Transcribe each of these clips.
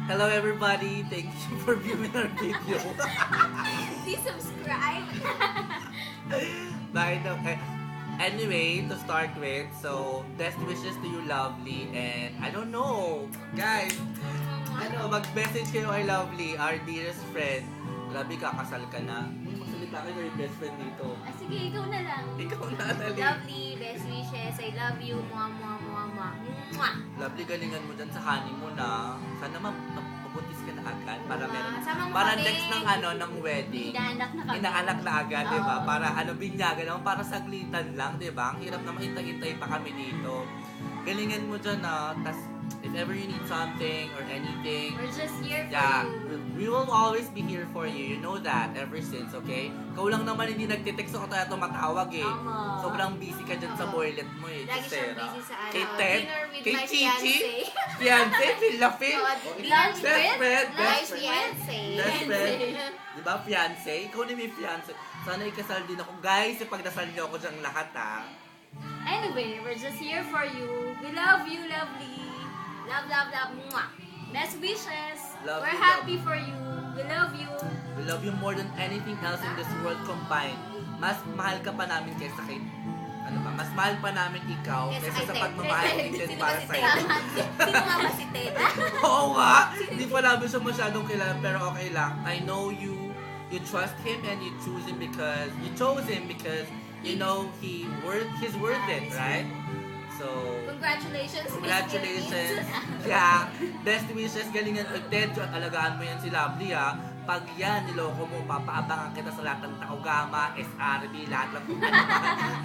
Hello everybody, thank you for viewing our video. Please subscribe. By the way, anyway, to start with, so best wishes to you, Lovely, and I don't know, guys, mag-message kayo kay Lovely, our dearest friend. Grabe, kakasal ka na. Magsalita kayo yung best friend dito. Sige, ikaw na lang. Ikaw na, Dali. Lovely, best wishes. I love you. Mwah, mwah, mwah, mwah. Mwah. Lovely, galingan mo dyan sa honeymoon na. Sana mabuntis ka na agad para meron. Sama mo Para kami. next ng ng wedding. Inaanak na kami. Inaanak na agad, di ba? Oo. Para binyagan naman, para saglitan lang, di ba? Ang hirap na mahintay-hintay pa kami dito. Galingan mo dyan tas if ever you need something or anything, We're just here for yeah, you. we will always be here for you. You know that ever since, okay? Ikaw lang naman hindi nagtitext ako tayo tumatawag eh. Tama. Sobrang busy ka dyan sa boylet mo eh. Lagi siyang Sarah. busy sa Kay Ted, dinner with kay my Chichi, fiancé. fiancé, Phil. Lunch Best with friend, my best friend. fiancé. Best friend. Di ba, fiancé? Ikaw na may fiancé. Sana ikasal din ako. Guys, ipagdasal niyo ako dyan lahat, ha? Anyway, we're just here for you. We love you, lovely. Love, love, love. Mwah. Best wishes. Love We're you, happy for you. We love you. We love you more than anything else in this world combined. Mas mahal ka pa namin kaysa kay... Mas mahal pa namin ikaw kaysa sa pagmamahal natin para sa iyo. Sino nga ba si Ted? Oo nga! Hindi pa namin siya masyadong kilala, pero okay lang. I know you trust him and you chose him because you know he's worth it, right? So, Congratulations, Miss congratulations. Philippines. Yeah, best wishes, galingan Ted, at alagaan mo yan si Lovely, ha. Pag yan, niloko mo, papaabangan kita sa lahat ng Taogama, SRB, lahat lang kung ano.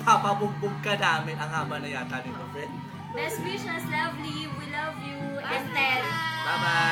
Papabugbog ka namin. Ang haba na yata nito, friend. Best wishes, lovely. We love you. And Ted. Bye-bye!